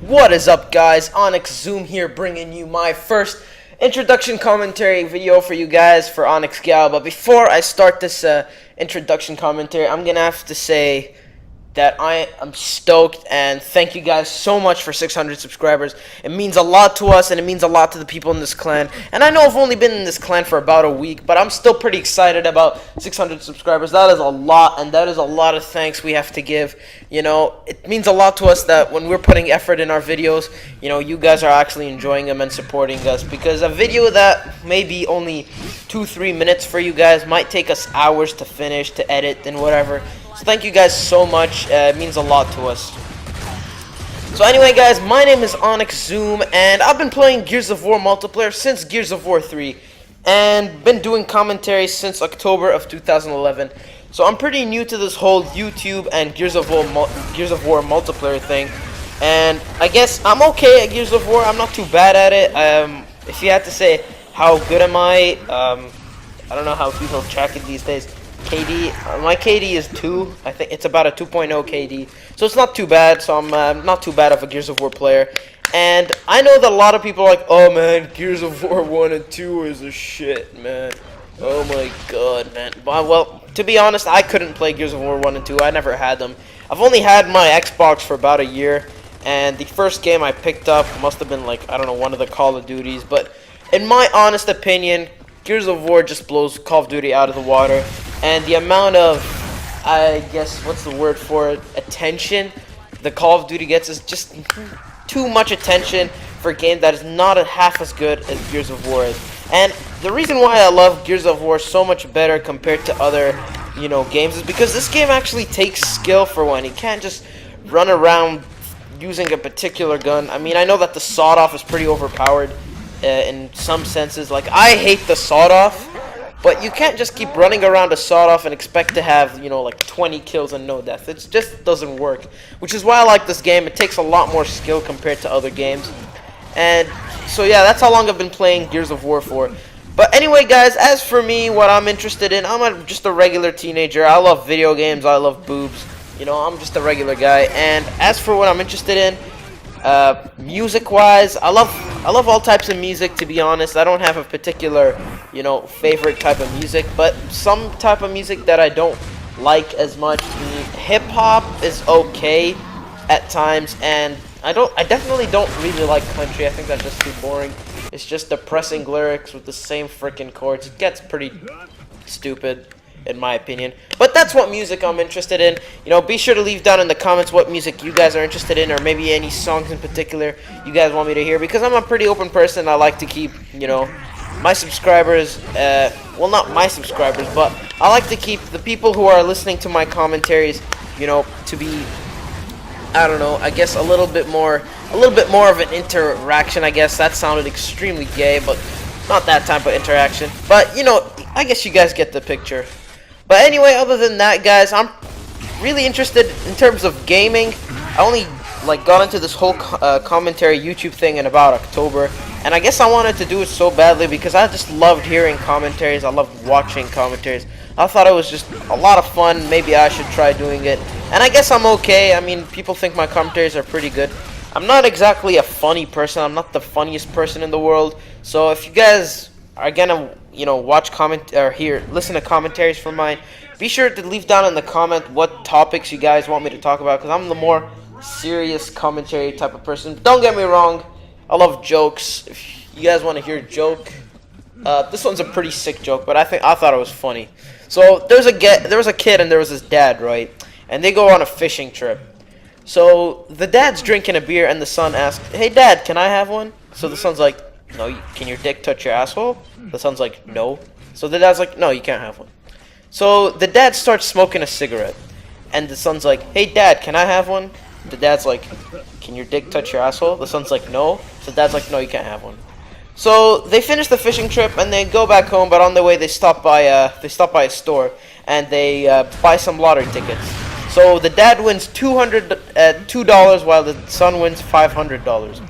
What is up, guys? oNyx ZooM here, bringing you my first introduction commentary video for you guys for oNyx Gal. But before I start this introduction commentary, I'm gonna have to say that I am stoked and thank you guys so much for 600 subscribers. It means a lot to us and it means a lot to the people in this clan. And I know I've only been in this clan for about a week, but I'm still pretty excited about 600 subscribers. That is a lot, and that is a lot of thanks we have to give. You know, it means a lot to us that when we're putting effort in our videos, you know, you guys are actually enjoying them and supporting us, because a video that may be only 2-3 minutes for you guys might take us hours to finish, to edit, and whatever. So thank you guys so much. It means a lot to us. So anyway, guys, my name is oNyx ZooM, and I've been playing Gears of War multiplayer since Gears of War 3, and been doing commentary since October of 2011. So I'm pretty new to this whole YouTube and Gears of War multiplayer thing, and I guess I'm okay at Gears of War. I'm not too bad at it. If you had to say how good am I don't know how people track it these days. KD, my KD is 2. I think it's about a 2.0 KD, so it's not too bad. So I'm not too bad of a Gears of War player. And I know that a lot of people are like, oh man, Gears of War 1 and 2 is a shit, man. Oh my god, man. Well, to be honest, I couldn't play Gears of War 1 and 2. I never had them. I've only had my Xbox for about a year, and the first game I picked up must have been like, I don't know, one of the Call of Duties. But in my honest opinion, Gears of War just blows Call of Duty out of the water. And the amount of, I guess, what's the word for it, attention the Call of Duty gets is just too much attention for a game that is not half as good as Gears of War is. And the reason why I love Gears of War so much better compared to other, you know, games is because this game actually takes skill for one. You can't just run around using a particular gun. I mean, I know that the sawed-off is pretty overpowered in some senses. Like, I hate the sawed-off. But you can't just keep running around a sawed-off and expect to have, you know, like 20 kills and no death. It just doesn't work. Which is why I like this game. It takes a lot more skill compared to other games. And so yeah, that's how long I've been playing Gears of War for. But anyway, guys, as for me, what I'm interested in, just a regular teenager. I love video games. I love boobs. You know, I'm just a regular guy. And as for what I'm interested in, music-wise, I love all types of music, to be honest. I don't have a particular, you know, favorite type of music, but some type of music that I don't like as much. Hip-hop is okay at times, and I definitely don't really like country. I think that's just too boring. It's just depressing lyrics with the same freaking chords. It gets pretty stupid, in my opinion. But that's what music I'm interested in. You know, be sure to leave down in the comments what music you guys are interested in, or maybe any songs in particular you guys want me to hear, because I'm a pretty open person. I like to keep, you know, my subscribers, well, not my subscribers, but I like to keep the people who are listening to my commentaries, you know, to be, I don't know, I guess a little bit more of an interaction. I guess that sounded extremely gay, but not that type of interaction. But, you know, I guess you guys get the picture. But anyway, other than that, guys, I'm really interested in terms of gaming. I only like got into this whole commentary YouTube thing in about October, and I guess I wanted to do it so badly because I just loved hearing commentaries. I loved watching commentaries. I thought it was just a lot of fun. Maybe I should try doing it, and I guess I'm okay. I mean, people think my commentaries are pretty good. I'm not exactly a funny person. I'm not the funniest person in the world. So if you guys are gonna, you know, watch listen to commentaries from mine, be sure to leave down in the comment what topics you guys want me to talk about, because I'm the more serious commentary type of person. Don't get me wrong, I love jokes. If you guys want to hear a joke, this one's a pretty sick joke, but I thought it was funny. So there was a kid and there was his dad, right? And they go on a fishing trip. So the dad's drinking a beer and the son asks, "Hey dad, can I have one?" So the son's like, "No, can your dick touch your asshole?" The son's like, "No." So the dad's like, "No, you can't have one." So the dad starts smoking a cigarette, and the son's like, "Hey dad, can I have one?" The dad's like, "Can your dick touch your asshole?" The son's like, "No." So the dad's like, "No, you can't have one." So they finish the fishing trip and they go back home, but on their way they stop by a store and they buy some lottery tickets. So the dad wins $200 while the son wins $500.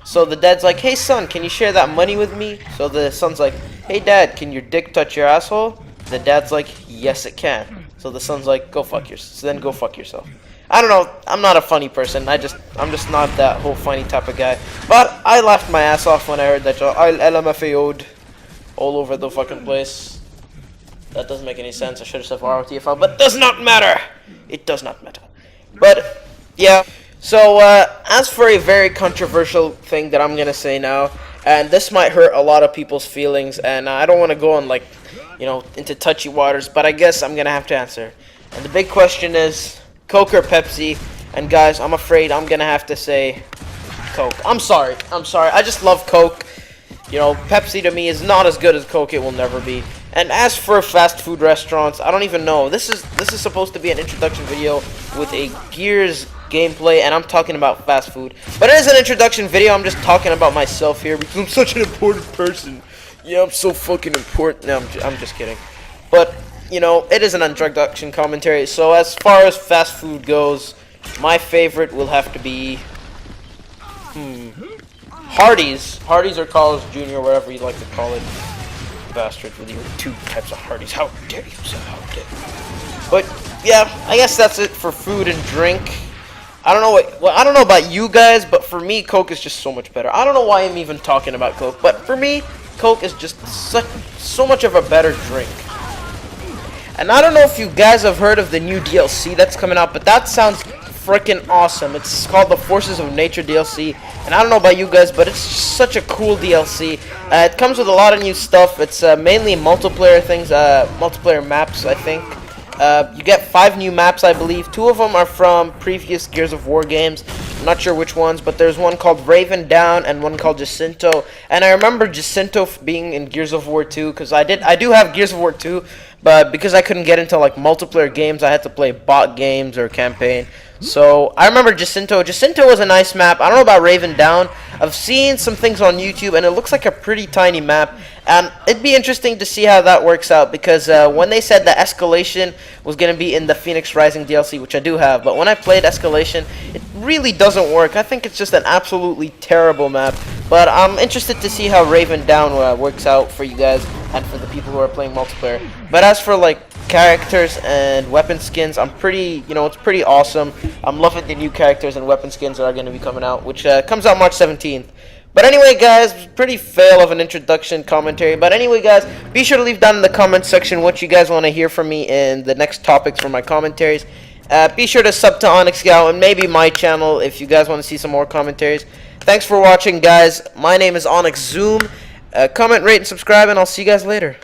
So the dad's like, "Hey son, can you share that money with me?" So the son's like, "Hey dad, can your dick touch your asshole?" The dad's like, "Yes it can." So the son's like, "Go fuck yourself." So then go fuck yourself. I don't know. I'm not a funny person. I'm just not that whole funny type of guy. But I laughed my ass off when I heard that y'all LMFAO'd all over the fucking place. That doesn't make any sense. I should have said ROTFL, but it does not matter. It does not matter. But yeah. So as for a very controversial thing that I'm gonna say now, and this might hurt a lot of people's feelings, and I don't want to go on like, you know, into touchy waters, but I guess I'm gonna have to answer. And the big question is, Coke or Pepsi? And guys, I'm afraid I'm gonna have to say Coke. I'm sorry. I just love Coke. You know, Pepsi to me is not as good as Coke. It will never be. And as for fast food restaurants, I don't even know. This is supposed to be an introduction video with a Gears gameplay, and I'm talking about fast food. But it is an introduction video. I'm just talking about myself here because I'm such an important person. Yeah, I'm so fucking important. No, I'm just kidding. But you know, it is an introduction commentary. So as far as fast food goes, my favorite will have to be Hardee's. Hardee's or Carl's Jr., whatever you like to call it. Bastard with your 2 types of Hardee's. How dare you, sir? How dare you? But yeah, I guess that's it for food and drink. I don't know I don't know about you guys, but for me, Coke is just so much better. I don't know why I'm even talking about Coke, but for me, Coke is just so much of a better drink. And I don't know if you guys have heard of the new DLC that's coming out, but that sounds freaking awesome. It's called the Forces of Nature DLC, and I don't know about you guys, but it's such a cool DLC. It comes with a lot of new stuff. It's mainly multiplayer things, multiplayer maps, I think. You get 5 new maps, I believe. 2 of them are from previous Gears of War games. I'm not sure which ones, but there's one called Raven Down and one called Jacinto. And I remember Jacinto being in Gears of War 2 because I do have Gears of War 2, but because I couldn't get into like multiplayer games, I had to play bot games or campaign. So I remember Jacinto. Jacinto was a nice map. I don't know about Raven Down. I've seen some things on YouTube, and it looks like a pretty tiny map. And it'd be interesting to see how that works out, because when they said that Escalation was going to be in the Phoenix Rising DLC, which I do have, but when I played Escalation, it really doesn't work. I think it's just an absolutely terrible map. But I'm interested to see how Raven Down works out for you guys and for the people who are playing multiplayer. But as for like characters and weapon skins, I'm pretty, you know, it's pretty awesome. I'm loving the new characters and weapon skins that are going to be coming out, which comes out March 17th. But anyway, guys, pretty fail of an introduction commentary. But anyway, guys, be sure to leave down in the comment section what you guys want to hear from me in the next topics for my commentaries. Be sure to sub to oNyx Gal and maybe my channel if you guys want to see some more commentaries. Thanks for watching, guys. My name is oNyx ZooM. Comment, rate, and subscribe, and I'll see you guys later.